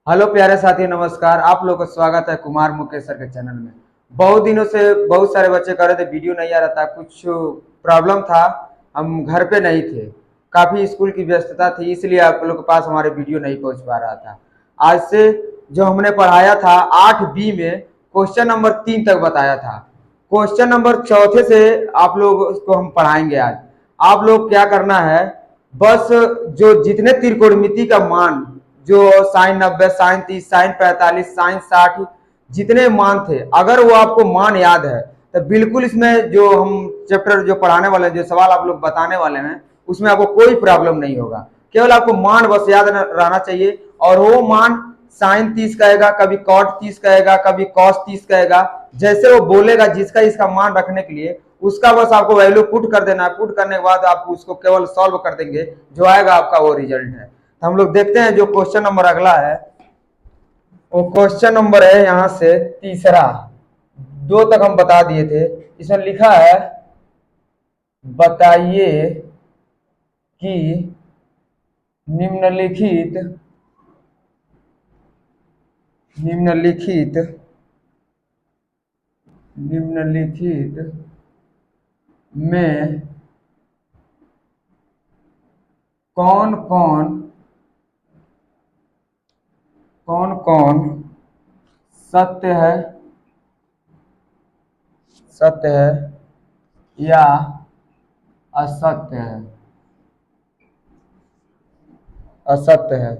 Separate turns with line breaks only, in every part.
Hello प्यारे साथी, नमस्कार। आप लोगों का स्वागत है कुमार मुकेश सर के चैनल में। बहुत दिनों से बहुत सारे बच्चे कह रहे थे वीडियो नहीं आ रहा था, कुछ प्रॉब्लम था, हम घर पे नहीं थे, काफ़ी स्कूल की व्यस्तता थी, इसलिए आप लोग के पास हमारे वीडियो नहीं पहुंच पा रहा था। आज से जो हमने पढ़ाया था 8B में क्वेश्चन नंबर 3 तक बताया था। क्वेश्चन नंबर चौथे से आप लोग को हम पढ़ाएंगे आज। आप लोग क्या करना है, बस जो जितने त्रिकोणमिति का मान, जो साइन 90, साइन 30, साइन 45, साइन 60 जितने मान थे, अगर वो आपको मान याद है तो बिल्कुल इसमें जो हम चैप्टर जो पढ़ाने वाले हैं, जो सवाल आप लोग बताने वाले हैं, उसमें आपको कोई प्रॉब्लम नहीं होगा। केवल आपको मान बस याद रहना चाहिए। और वो मान साइन 30 कहेगा, कभी कॉट 30 कहेगा, कभी कॉस 30 कहेगा, जैसे वो बोलेगा जिसका इसका मान रखने के लिए उसका बस आपको वैल्यू पुट कर देना है। पुट करने के बाद आप उसको केवल सॉल्व कर देंगे, जो आएगा आपका वो रिजल्ट है। तो हम लोग देखते हैं जो क्वेश्चन नंबर अगला है, वो क्वेश्चन नंबर है यहां से तीसरा। 2 तक हम बता दिए थे। इसमें लिखा है बताइए कि निम्नलिखित निम्नलिखित निम्नलिखित में कौन कौन कौन कौन सत्य है या असत्य है।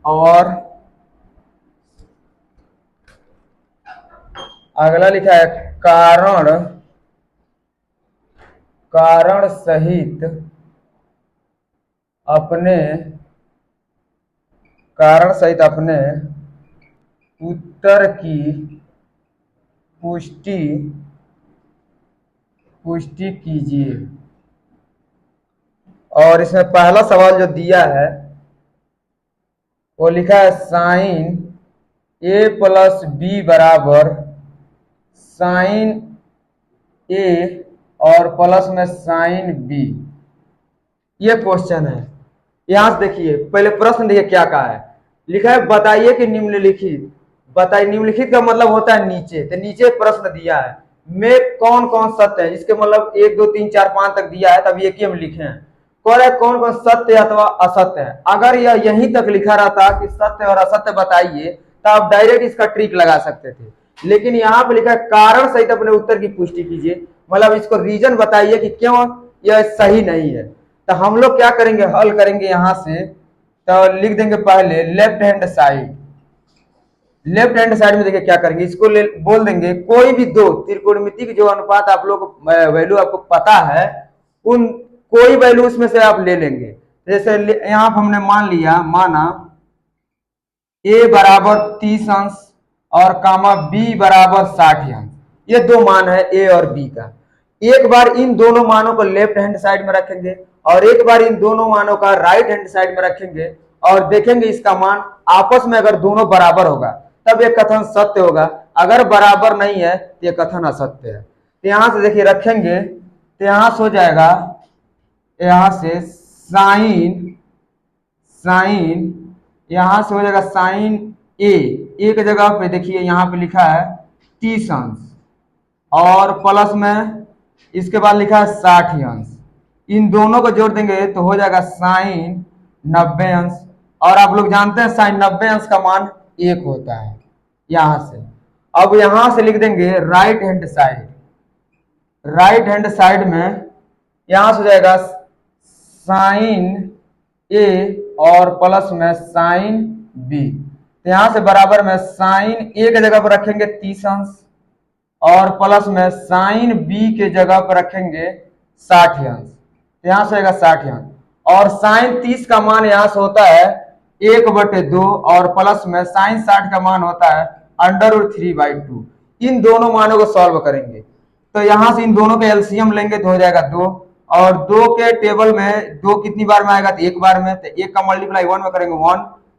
और अगला लिखा है कारण सहित अपने उत्तर की पुष्टि कीजिए। और इसमें पहला सवाल जो दिया है वो लिखा है साइन A प्लस बी बराबर साइन A और प्लस में साइन B। ये क्वेश्चन है। यहां से देखिए, पहले प्रश्न देखिए क्या कहा है। लिखा है बताइए कि निम्नलिखित, बताइए निम्नलिखित का मतलब होता है नीचे, तो नीचे प्रश्न दिया है में कौन कौन सत्य है। इसके मतलब 1 2 3 4 5 तक दिया है, तब एक ही हम लिखे हैं। कौन है कौन कौन सत्य अथवा असत्य है। अगर यह यहीं तक लिखा रहता कि सत्य और असत्य बताइए, तो आप डायरेक्ट इसका ट्रिक लगा सकते थे। लेकिन यहाँ पे लिखा है कारण सहित अपने उत्तर की पुष्टि कीजिए, मतलब इसको रीजन बताइए कि क्यों यह सही नहीं है। तो हम लोग क्या करेंगे, हल करेंगे यहां से। तो लिख देंगे पहले left hand side. Left hand side में देखिए क्या करेंगे, इसको बोल देंगे कोई भी दो त्रिकोणमिति की जो अनुपात आप लोग वैल्यू आपको पता है, उन कोई वैल्यू उसमें से आप ले लेंगे। जैसे यहां हमने माना a बराबर 30 अंश और कामा b बराबर 60 अंश। ये दो मान है a और b का। एक बार इन दोनों मानों को लेफ्ट हैंड साइड में रखेंगे और एक बार इन दोनों मानों का राइट हैंड साइड में रखेंगे और देखेंगे इसका मान आपस में अगर दोनों बराबर होगा तब यह कथन सत्य होगा, अगर बराबर नहीं है तो यह कथन असत्य है। तो यहां से देखिए रखेंगे तो यहां से हो जाएगा, यहां से साइन यहां से हो जाएगा साइन ए। एक जगह पे देखिए यहां पे लिखा है 30 अंश और प्लस में इसके बाद लिखा है 60 अंश। इन दोनों को जोड़ देंगे तो हो जाएगा साइन 90 अंश। और आप लोग जानते हैं साइन 90 अंश का मान 1 होता है। यहां से अब यहां से लिख देंगे right hand side. Right hand side में यहां से हो जाएगा साइन ए और प्लस में साइन बी। तो यहां से बराबर में साइन ए के जगह पर रखेंगे 30 अंश और प्लस में साइन बी के जगह पर रखेंगे 60 अंश। यहां से आएगा 60 अंश और साइन 30 का मान यहां से होता है 1/2 और प्लस में साइन 60 का मान होता है √3/2। इन दोनों मानों को सॉल्व करेंगे तो यहां से इन दोनों के एलसीएम लेंगे तो हो जाएगा 2 और 2 के टेबल में 2 कितनी बार में आएगा तो एक बार में, तो 1 का मल्टीप्लाई 1 में करेंगे 1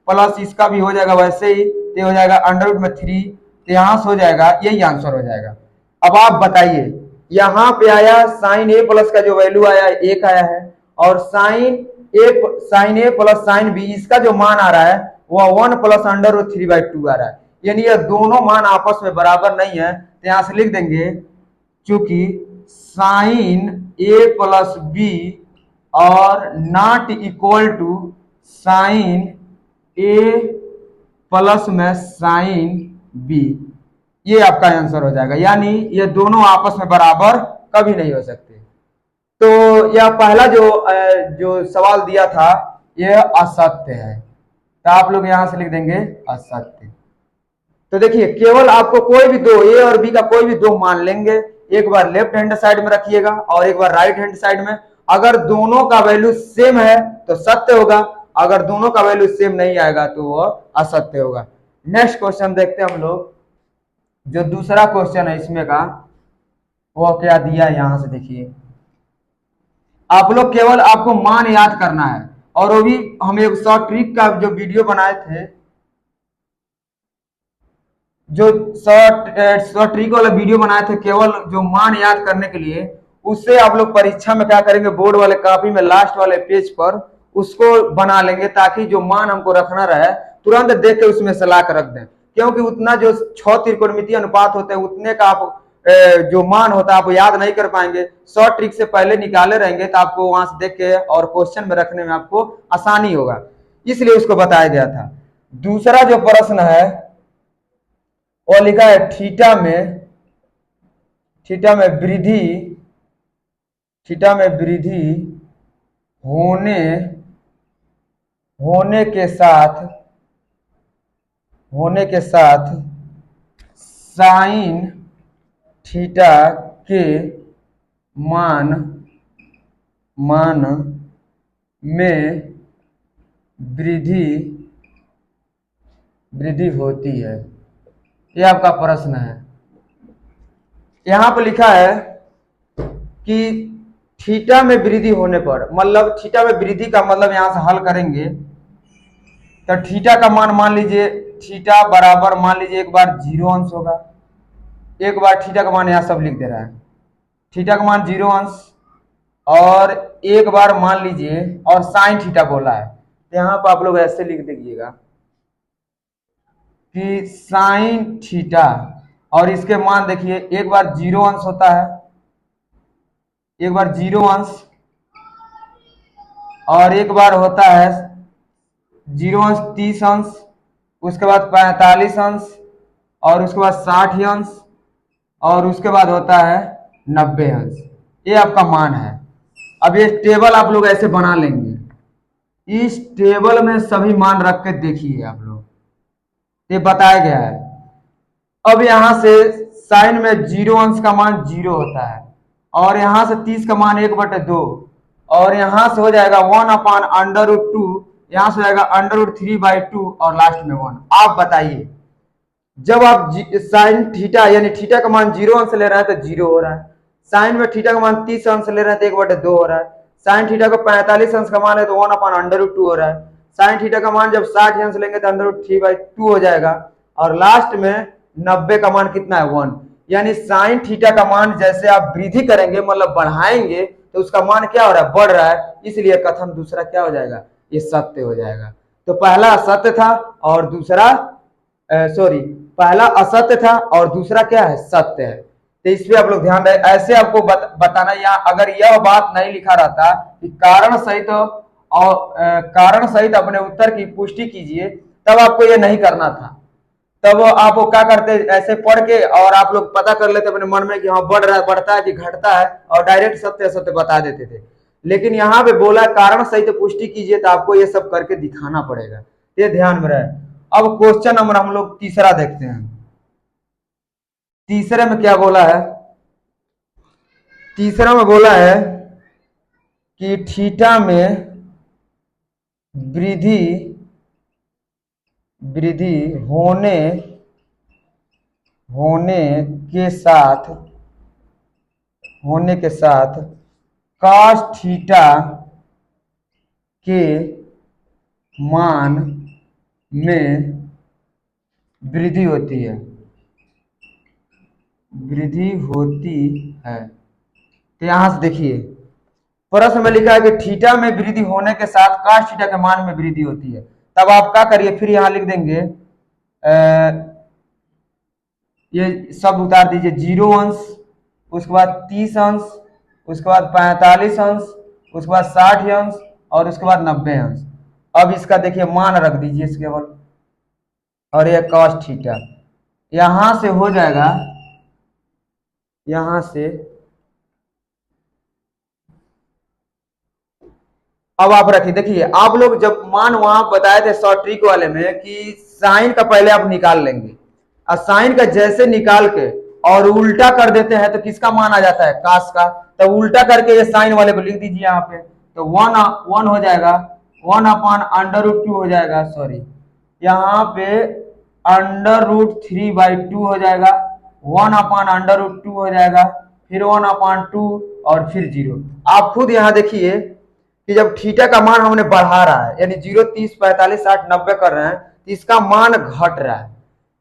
प्लस इसका भी हो जाएगा वैसे ही, तो हो जाएगा √3। तो यहां से हो जाएगा, यही आंसर हो जाएगा। अब आप बताइए, यहां पे आया साइन ए प्लस का जो वैल्यू आया 1 आया है और sign A plus sine B इसका जो मान आ रहा है वह 1+√3/2 आ रहा है, यानी ये दोनों मान आपस में बराबर नहीं है। तो यहां से लिख देंगे चूंकि साइन ए प्लस बी और not equal to sine A plus में साइन बी, ये आपका आंसर हो जाएगा। यानी ये दोनों आपस में बराबर कभी नहीं हो सकते। तो यह पहला जो सवाल दिया था यह असत्य है, तो आप लोग यहां से लिख देंगे असत्य। तो देखिए केवल आपको कोई भी दो ए और बी का कोई भी दो मान लेंगे, एक बार लेफ्ट हैंड साइड में रखिएगा और एक बार राइट हैंड साइड में। अगर दोनों का वैल्यू सेम है तो सत्य होगा, अगर दोनों का वैल्यू सेम नहीं आएगा तो वह असत्य होगा। नेक्स्ट क्वेश्चन देखते हैं हम लोग। जो दूसरा क्वेश्चन है इसमें का वो क्या दिया है, यहां से देखिए। आप लोग केवल आपको मान याद करना है, और वो भी हम एक शॉर्ट ट्रिक का जो वीडियो बनाए थे, जो शॉर्ट ट्रिक वाला वीडियो बनाए थे केवल जो मान याद करने के लिए, उससे आप लोग परीक्षा में क्या करेंगे, बोर्ड वाले कॉपी में लास्ट वाले पेज पर उसको बना लेंगे, ताकि जो मान हमको रखना रहे तुरंत देख के उसमें से ला कर रख दें। क्योंकि उतना जो 6 त्रिकोणमितीय अनुपात होते हैं उतने का आप जो मान होता है आप याद नहीं कर पाएंगे। शॉर्ट ट्रिक से पहले निकाले रहेंगे तो आपको वहां से देख के और क्वेश्चन में रखने में आपको आसानी होगा, इसलिए उसको बताया गया था। दूसरा जो प्रश्न है वो लिखा है थीटा में वृद्धि होने के साथ साइन थीटा के मान में वृद्धि होती है, यह आपका प्रश्न है। यहां पर लिखा है कि थीटा में वृद्धि होने पर, मतलब थीटा में वृद्धि का मतलब यहां से हल करेंगे तो थीटा का मान लीजिए, थीटा बराबर मान लीजिए एक बार 0 अंश होगा, एक बार थीटा का मान यहां सब लिख दे रहा है, थीटा का मान 0 अंश, और एक बार मान लीजिए और साइन थीटा बोला है, तो यहां पर आप लोग ऐसे लिख दीजिएगा कि साइन थीटा, और इसके मान देखिए एक बार 0 अंश होता है, एक बार 0 अंश, और एक बार होता है 0 अंश 30 अंश, उसके बाद 45 अंश, और उसके बाद 60 अंश, और उसके बाद होता है 90 अंश। ये आपका मान है। अब ये टेबल आप लोग ऐसे बना लेंगे, इस टेबल में सभी मान रख के देखिए आप लोग, ये बताया गया है। अब यहां से साइन में 0 अंश का मान 0 होता है, और यहां से 30 का मान 1/2, और यहां से हो जाएगा 1/√2, यहां से हो जाएगा √3/2, और लास्ट में 1। आप बताइए जब आप साइन थीटा यानी थीटा का मान 0 अंश ले रहे हैं तो 0 हो रहा है, साइन में थीटा का मान 30 अंश ले रहे हैं तो 1/2 हो रहा है, साइन थीटा को 45 अंश का मान है तो 1/√2 हो रहा है, साइन थीटा का मान जब 60 अंश लेंगे तो √3/2 हो जाएगा, और लास्ट में 90 का मान कितना है 1। यानी साइन थीटा का मान जैसे आप वृद्धि करेंगे मतलब बढ़ाएंगे तो उसका मान क्या हो रहा है, बढ़ रहा है, इसलिए कथन दूसरा क्या हो जाएगा, ये सत्य हो जाएगा। तो पहला सत्य था और दूसरा सॉरी, पहला असत्य था और दूसरा क्या है, सत्य है। तो इस पे आप लोग ध्यान रहे, ऐसे आपको बताना। यहाँ अगर यह बात नहीं लिखा रहता कि कारण सहित अपने उत्तर की पुष्टि कीजिए, तब आपको यह नहीं करना था। तब आप वो क्या करते, ऐसे पढ़ के और आप लोग पता कर लेते अपने मन में कि हाँ बढ़ रहा है, बढ़ता है कि घटता है, और डायरेक्ट सत्य असत्य बता देते थे। लेकिन यहाँ पे बोला कारण सहित पुष्टि कीजिए, तो आपको ये सब करके दिखाना पड़ेगा, ये ध्यान में रहे। अब क्वेश्चन नंबर हम लोग तीसरा देखते हैं। तीसरे में क्या बोला है, तीसरा में बोला है कि थीटा में वृद्धि होने के साथ cos थीटा के मान में वृद्धि होती है, तो यहां से देखिए प्रश्न में लिखा है कि थीटा में वृद्धि होने के साथ cos थीटा के मान में वृद्धि होती है। तब आप क्या करिए, फिर यहाँ लिख देंगे ये सब उतार दीजिए, 0 अंश, उसके बाद 30 अंश, उसके बाद 45 अंश, उसके बाद 60 अंश और उसके बाद 90 अंश। अब इसका देखिए मान रख दीजिए इस केवल, और ये cos थीटा यहां से हो जाएगा, यहां से अब आप रखिए। देखिए आप लोग जब मान वहां बताए थे शॉर्ट ट्रिक वाले में कि साइन का पहले आप निकाल लेंगे, और साइन का जैसे निकाल के और उल्टा कर देते हैं तो किसका मान आ जाता है, कास का। तो उल्टा करके ये साइन वाले को लिख दीजिए यहाँ पे, तो वन वन हो जाएगा, 1/√2 हो जाएगा, सॉरी यहाँ पे √3/2 हो जाएगा, 1/√2 हो जाएगा, फिर 1/2 और फिर 0। आप खुद यहाँ देखिए कि जब थीटा का मान हमने बढ़ा रहा है, यानी 0, 30, 45, 60, 90 कर रहे हैं, तो इसका मान घट रहा है।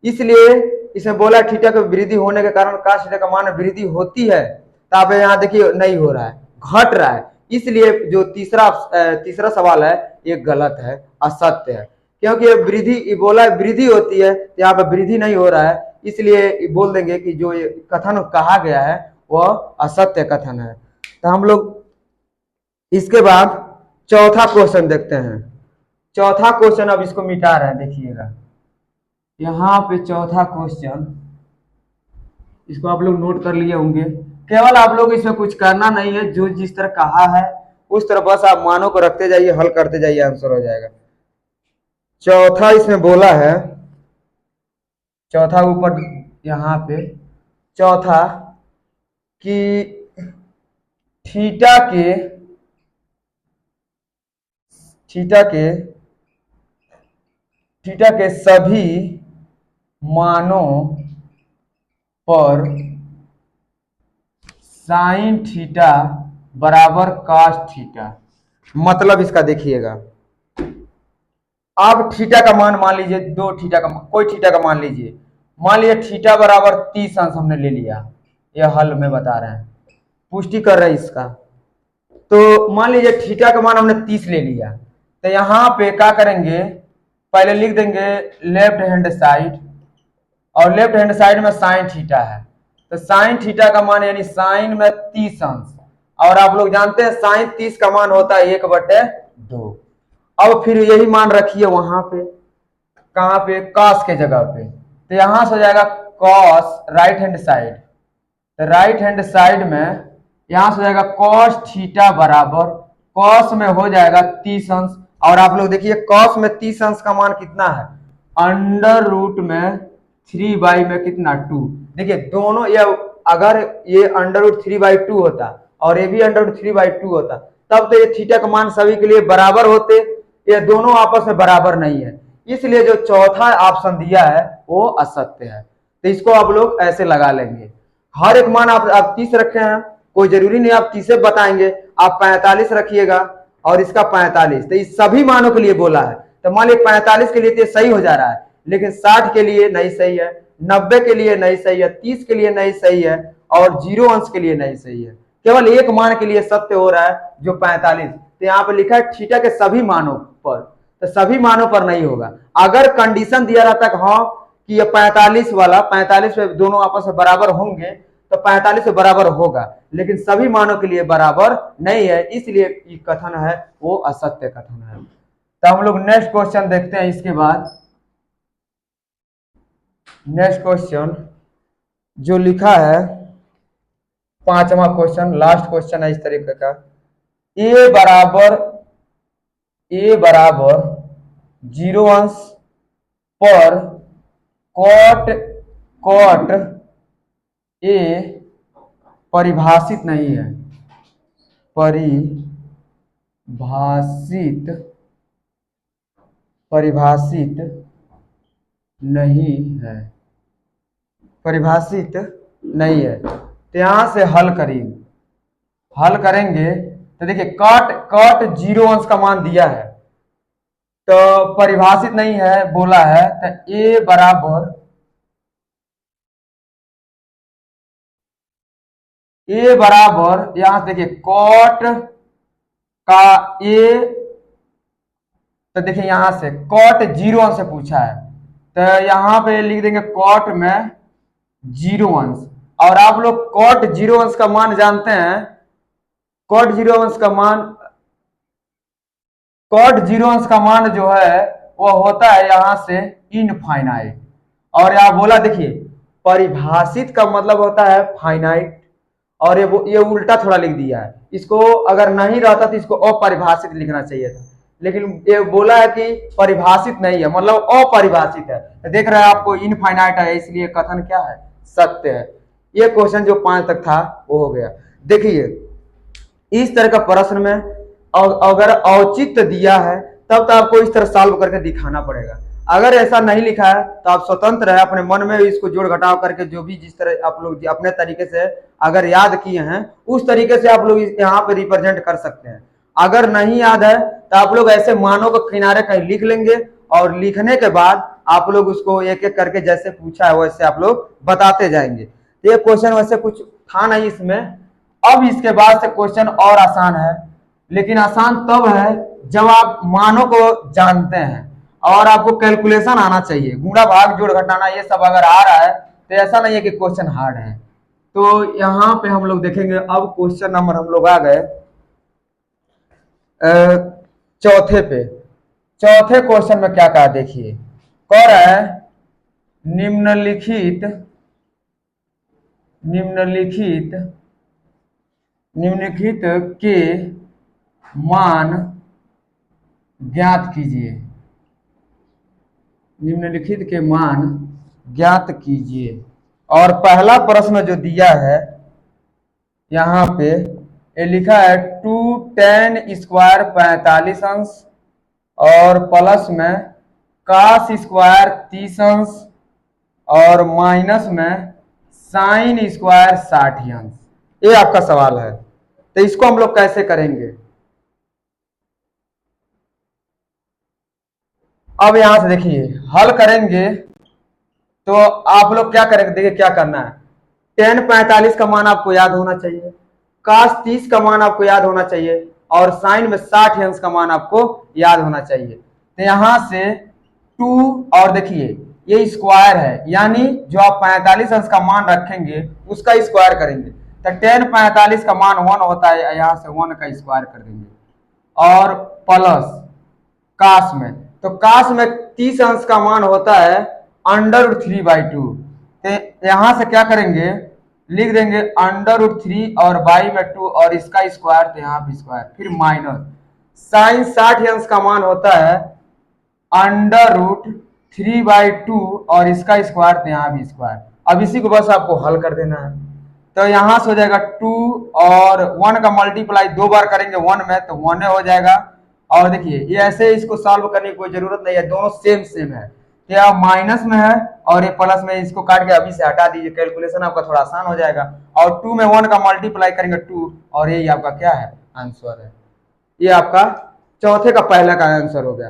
इसलिए इसमें बोला थीटा की वृद्धि होने के कारण cos थीटा का मान वृद्धि होती है, तो आप यहाँ देखिए नहीं हो रहा है, घट रहा है। इसलिए जो तीसरा सवाल है ये गलत है, असत्य है, क्योंकि ये वृद्धि बोला वृद्धि होती है, यहाँ पे वृद्धि नहीं हो रहा है, इसलिए बोल देंगे कि जो ये कथन कहा गया है वह असत्य कथन है। तो हम लोग इसके बाद चौथा क्वेश्चन देखते हैं। चौथा क्वेश्चन अब इसको मिटा रहे हैं, देखिएगा यहाँ पे चौथा क्वेश्चन, इसको आप लोग नोट कर लिए होंगे। केवल आप लोग इसमें कुछ करना नहीं है, जो जिस तरह कहा है उस तरह बस आप मानों को रखते जाइए, हल करते जाइए, आंसर हो जाएगा। चौथा इसमें बोला है, चौथा ऊपर यहाँ पे चौथा कि थीटा के थीटा के थीटा के सभी मानों पर साइन थीटा बराबर cos थीटा। मतलब इसका देखिएगा, आप थीटा का मान लीजिए, दो थीटा का कोई थीटा का मान लीजिए, मान लीजिए थीटा बराबर 30 अंश हमने ले लिया, यह हल में बता रहे हैं, पुष्टि कर रहे हैं इसका। तो मान लीजिए थीटा का मान हमने 30 ले लिया, तो यहाँ पे क्या करेंगे, पहले लिख देंगे लेफ्ट हैंड साइड, और लेफ्ट हैंड साइड में साइन थीटा है, तो साइन थीटा का मान यानी साइन में 30 अंश, और आप लोग जानते हैं साइन 30 का मान होता है 1/2। अब फिर यही मान रखिए वहां पे, कहां पे, कॉस के जगह पे, तो यहां से हो जाएगा कॉस राइट हैंड साइड, तो राइट हैंड साइड में यहां से हो जाएगा कॉस थीटा बराबर, कॉस में हो जाएगा 30 अंश, और आप लोग देखिए कॉस में 30 अंश का मान कितना है, अंडर रूट में 3 में कितना 2। देखिए दोनों ये, अगर ये √3/2 होता और ये भी √3/2 होता, तब तो ये थीटा का मान सभी के लिए बराबर होते, ये दोनों आपस में बराबर नहीं है, इसलिए जो चौथा ऑप्शन दिया है वो असत्य है। तो इसको आप लोग ऐसे लगा लेंगे, हर एक मान आप 30 रखे हैं, कोई जरूरी नहीं आप 30 बताएंगे, आप 45 रखिएगा और इसका 45, तो इस सभी मानों के लिए बोला है। तो मान लीजिए 45 के लिए तो सही हो जा रहा है, लेकिन 60 के लिए नहीं सही है, 90 के लिए नहीं सही है, 30 के लिए नहीं सही है, और 0 अंश के लिए नहीं सही है, केवल एक मान के लिए सत्य हो रहा है जो 45। तो यहाँ पे लिखा है थीटा के सभी मानों पर, तो सभी मानों पर नहीं होगा। अगर कंडीशन दिया रहता कि हाँ कि ये 45 वाला 45 पे दोनों आपस में बराबर होंगे, तो 45 से बराबर होगा, लेकिन सभी मानों के लिए बराबर नहीं है, इसलिए ये कथन है वो असत्य कथन है। तो हम लोग नेक्स्ट क्वेश्चन देखते हैं। इसके बाद नेक्स्ट क्वेश्चन जो लिखा है, पांचवा क्वेश्चन, लास्ट क्वेश्चन है इस तरीके का, ए बराबर 0 अंश पर कॉट कॉट ए परिभाषित नहीं है, परिभाषित नहीं है, परिभाषित नहीं है। तो यहां से हल करेंगे तो देखिए कॉट कॉट 0 अंश का मान दिया है, तो परिभाषित नहीं है बोला है, तो ए बराबर यहां देखिए कॉट का ए तो देखिए यहां से कॉट 0 अंश से पूछा है, तो यहाँ पे लिख देंगे कॉट में 0 अंश। और आप लोग कॉट 0 अंश का मान जानते हैं, कॉट 0 अंश का मान, कॉट 0 अंश का मान जो है वो होता है यहां से इनफाइनाइट। और यहाँ बोला देखिए परिभाषित का मतलब होता है फाइनाइट, और ये उल्टा थोड़ा लिख दिया है। इसको अगर नहीं रहता तो इसको अपरिभाषित लिखना चाहिए था, लेकिन ये बोला है कि परिभाषित नहीं है, मतलब अपरिभाषित है। तो देख रहे हैं आपको इनफाइनाइट है, इसलिए कथन क्या है, सत्य है। ये क्वेश्चन जो 5 तक था वो हो गया। देखिए इस तरह का प्रश्न में अगर औचित्य दिया है तब तो आपको इस तरह सॉल्व करके दिखाना पड़ेगा। अगर ऐसा नहीं लिखा है तो आप स्वतंत्र है, अपने मन में इसको जोड़ घटाव करके जो भी जिस तरह आप लोग अपने तरीके से अगर याद किए हैं उस तरीके से आप लोग यहाँ पे रिप्रेजेंट कर सकते हैं। अगर नहीं याद है तो आप लोग ऐसे मानों को किनारे कहीं लिख लेंगे, और लिखने के बाद आप लोग उसको एक एक करके जैसे पूछा है वैसे आप लोग बताते जाएंगे। ये क्वेश्चन वैसे कुछ था नहीं इसमें। अब इसके बाद से क्वेश्चन और आसान है, लेकिन आसान तब है जब आप मानों को जानते हैं और आपको कैलकुलेशन आना चाहिए, गुणा भाग जोड़ घटाना ये सब अगर आ रहा है तो ऐसा नहीं है कि क्वेश्चन हार्ड है। तो यहाँ पे हम लोग देखेंगे अब क्वेश्चन नंबर हम लोग आ गए चौथे पे। चौथे क्वेश्चन में क्या कहा देखिए, कह रहा है निम्नलिखित निम्नलिखित निम्नलिखित के मान ज्ञात कीजिए, निम्नलिखित के मान ज्ञात कीजिए। और पहला प्रश्न जो दिया है यहाँ पे ये लिखा है 2 tan स्क्वायर 45 अंश और प्लस में cos स्क्वायर 30 अंश और माइनस में साइन स्क्वायर 60 अंश। ये आपका सवाल है, तो इसको हम लोग कैसे करेंगे। अब यहां से देखिए हल करेंगे तो आप लोग क्या करेंगे, देखिए क्या करना है। tan 45 का मान आपको याद होना चाहिए, cos 30 का मान आपको याद होना चाहिए, और साइन में 60 अंश का मान आपको याद होना चाहिए। तो यहां से 2 और देखिए ये स्क्वायर है, यानी जो आप 45 अंश का मान रखेंगे उसका स्क्वायर करेंगे। तो tan 45 का मान 1 होता है, यहां से 1 का स्क्वायर कर देंगे, और प्लस काश में, तो काश में 30 अंश का मान होता है √3/2। तो यहां से क्या करेंगे, लिख देंगे √3 और बाई में 2 और इसका स्क्वायर, तो यहाँ भी स्क्वायर, फिर माइनस साइन 60 अंश का मान होता है √3/2 और इसका स्क्वायर, तो यहाँ भी स्क्वायर। अब इसी को बस आपको हल कर देना है। तो यहां से हो जाएगा 2 और 1 का मल्टीप्लाई 2 बार करेंगे 1 में, तो 1 हो जाएगा। और देखिए ये ऐसे इसको सॉल्व करने की कोई जरूरत नहीं है, दोनों सेम सेम है। तो यह माइनस में है और ये प्लस में, इसको काट के अभी से हटा दीजिए, कैलकुलेशन आपका थोड़ा आसान हो जाएगा। और 2 में 1 का मल्टीप्लाई करेंगे 2, और यही आपका क्या है, आंसर है। ये आपका चौथे का पहला का आंसर हो गया।